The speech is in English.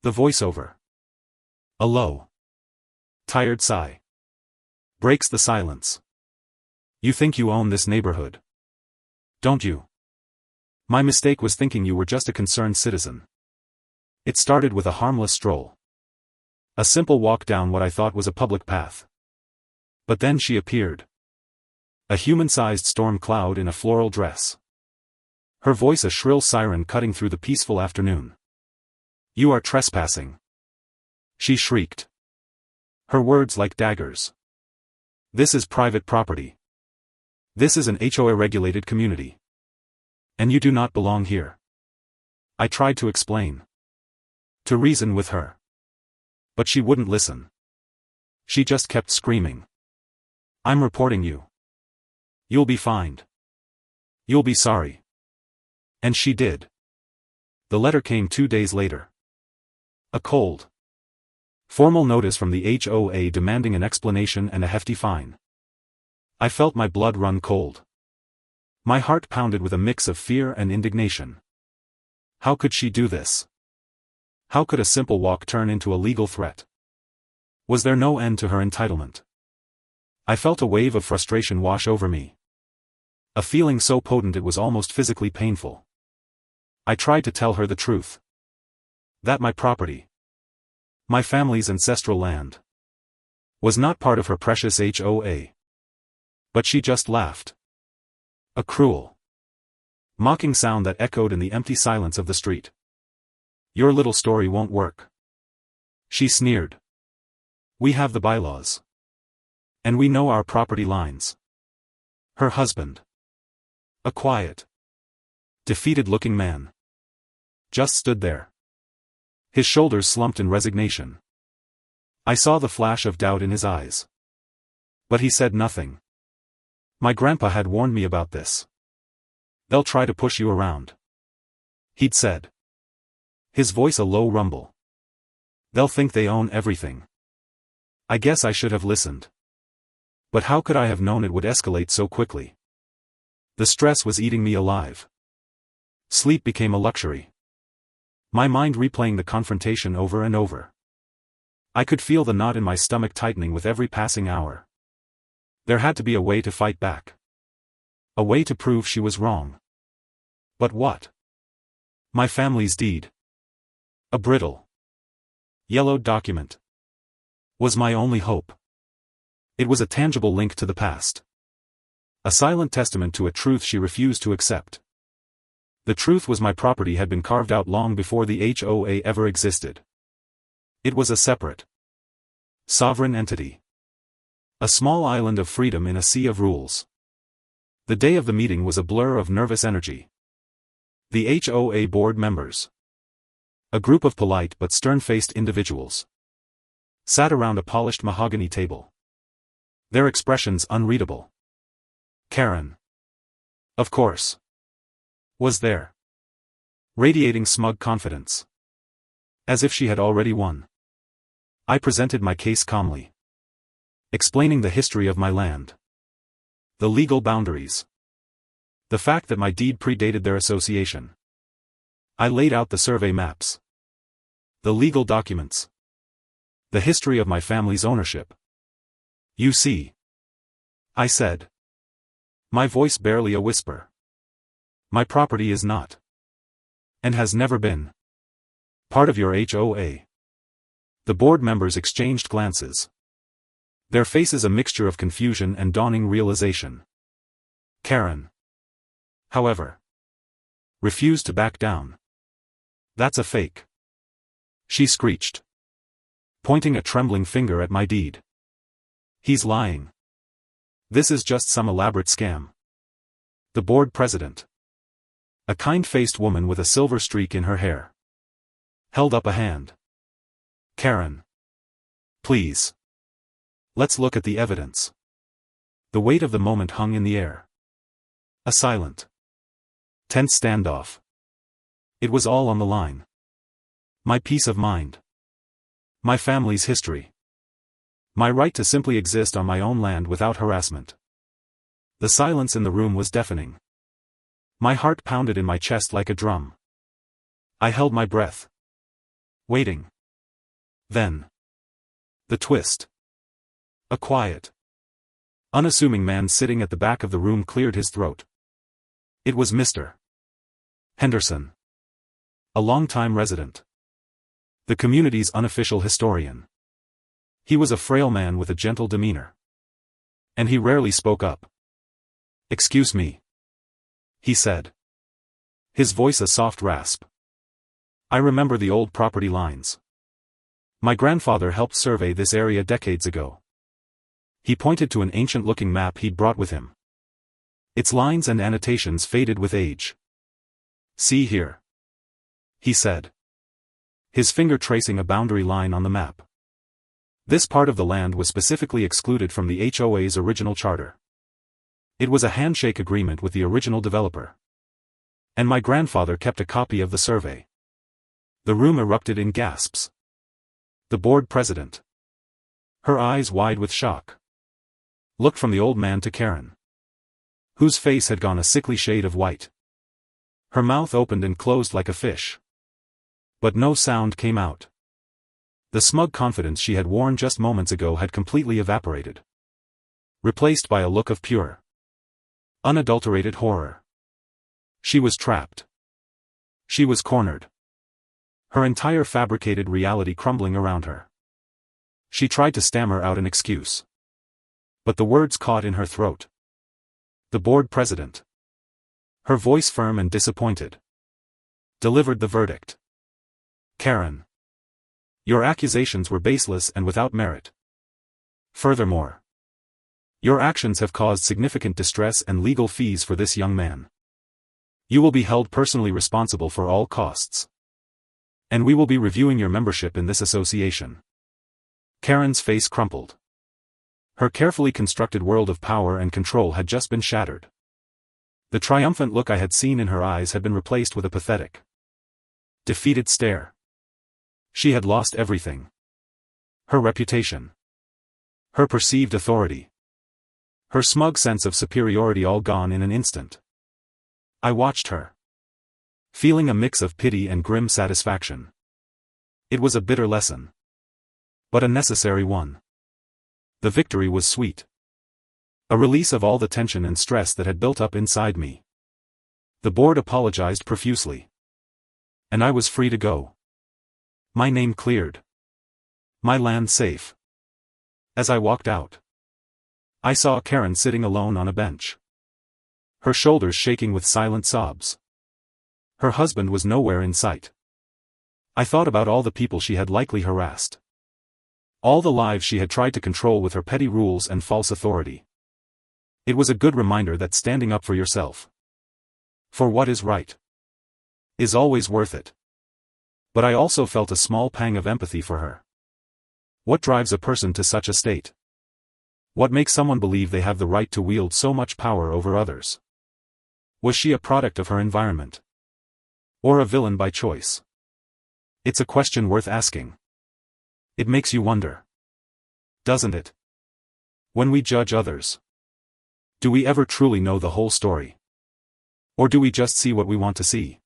The voiceover. A low, tired sigh breaks the silence. You think you own this neighborhood, don't you? My mistake was thinking you were just a concerned citizen. It started with a harmless stroll. A simple walk down what I thought was a public path. But then she appeared. A human-sized storm cloud in a floral dress. Her voice a shrill siren cutting through the peaceful afternoon. You are trespassing, she shrieked. Her words like daggers. This is private property. This is an HOA-regulated community. And you do not belong here. I tried to explain. To reason with her. But she wouldn't listen. She just kept screaming. I'm reporting you. You'll be fined. You'll be sorry. And she did. The letter came 2 days later. A cold, formal notice from the HOA demanding an explanation and a hefty fine. I felt my blood run cold. My heart pounded with a mix of fear and indignation. How could she do this? How could a simple walk turn into a legal threat? Was there no end to her entitlement? I felt a wave of frustration wash over me. A feeling so potent it was almost physically painful. I tried to tell her the truth. That my property, my family's ancestral land, was not part of her precious HOA. But she just laughed. A cruel, mocking sound that echoed in the empty silence of the street. Your little story won't work, she sneered. We have the bylaws. And we know our property lines. Her husband, a quiet, defeated-looking man, just stood there. His shoulders slumped in resignation. I saw the flash of doubt in his eyes. But he said nothing. My grandpa had warned me about this. They'll try to push you around, he'd said. His voice a low rumble. They'll think they own everything. I guess I should have listened. But how could I have known it would escalate so quickly? The stress was eating me alive. Sleep became a luxury. My mind replaying the confrontation over and over. I could feel the knot in my stomach tightening with every passing hour. There had to be a way to fight back. A way to prove she was wrong. But what? My family's deed. A brittle, yellowed document. Was my only hope. It was a tangible link to the past. A silent testament to a truth she refused to accept. The truth was my property had been carved out long before the HOA ever existed. It was a separate, sovereign entity. A small island of freedom in a sea of rules. The day of the meeting was a blur of nervous energy. The HOA board members, a group of polite but stern-faced individuals, sat around a polished mahogany table. Their expressions unreadable. Karen, of course, was there, radiating smug confidence. As if she had already won. I presented my case calmly, explaining the history of my land, the legal boundaries, the fact that my deed predated their association. I laid out the survey maps, the legal documents, the history of my family's ownership. You see, I said, my voice barely a whisper. My property is not, and has never been, part of your HOA. The board members exchanged glances. Their faces a mixture of confusion and dawning realization. Karen, however, refused to back down. That's a fake, she screeched, pointing a trembling finger at my deed. He's lying. This is just some elaborate scam. The board president, a kind-faced woman with a silver streak in her hair, held up a hand. Karen, please. Let's look at the evidence. The weight of the moment hung in the air. A silent, tense standoff. It was all on the line. My peace of mind. My family's history. My right to simply exist on my own land without harassment. The silence in the room was deafening. My heart pounded in my chest like a drum. I held my breath, waiting. Then. The twist. A quiet, unassuming man sitting at the back of the room cleared his throat. It was Mr. Henderson. A long-time resident. The community's unofficial historian. He was a frail man with a gentle demeanor. And he rarely spoke up. "Excuse me," he said. His voice a soft rasp. "I remember the old property lines. My grandfather helped survey this area decades ago." He pointed to an ancient-looking map he'd brought with him. Its lines and annotations faded with age. "See here," he said, his finger tracing a boundary line on the map. This part of the land was specifically excluded from the HOA's original charter. It was a handshake agreement with the original developer. And my grandfather kept a copy of the survey. The room erupted in gasps. The board president, her eyes wide with shock, looked from the old man to Karen, whose face had gone a sickly shade of white. Her mouth opened and closed like a fish. But no sound came out. The smug confidence she had worn just moments ago had completely evaporated, replaced by a look of pure, unadulterated horror. She was trapped. She was cornered. Her entire fabricated reality crumbling around her. She tried to stammer out an excuse. But the words caught in her throat. The board president, her voice firm and disappointed, delivered the verdict. "Karen, your accusations were baseless and without merit. Furthermore, your actions have caused significant distress and legal fees for this young man. You will be held personally responsible for all costs. And we will be reviewing your membership in this association." Karen's face crumpled. Her carefully constructed world of power and control had just been shattered. The triumphant look I had seen in her eyes had been replaced with a pathetic, defeated stare. She had lost everything. Her reputation. Her perceived authority. Her smug sense of superiority all gone in an instant. I watched her, feeling a mix of pity and grim satisfaction. It was a bitter lesson, but a necessary one. The victory was sweet. A release of all the tension and stress that had built up inside me. The board apologized profusely. And I was free to go. My name cleared. My land safe. As I walked out, I saw Karen sitting alone on a bench, her shoulders shaking with silent sobs. Her husband was nowhere in sight. I thought about all the people she had likely harassed. All the lives she had tried to control with her petty rules and false authority. It was a good reminder that standing up for yourself, for what is right, is always worth it. But I also felt a small pang of empathy for her. What drives a person to such a state? What makes someone believe they have the right to wield so much power over others? Was she a product of her environment? Or a villain by choice? It's a question worth asking. It makes you wonder, doesn't it? When we judge others, do we ever truly know the whole story? Or do we just see what we want to see?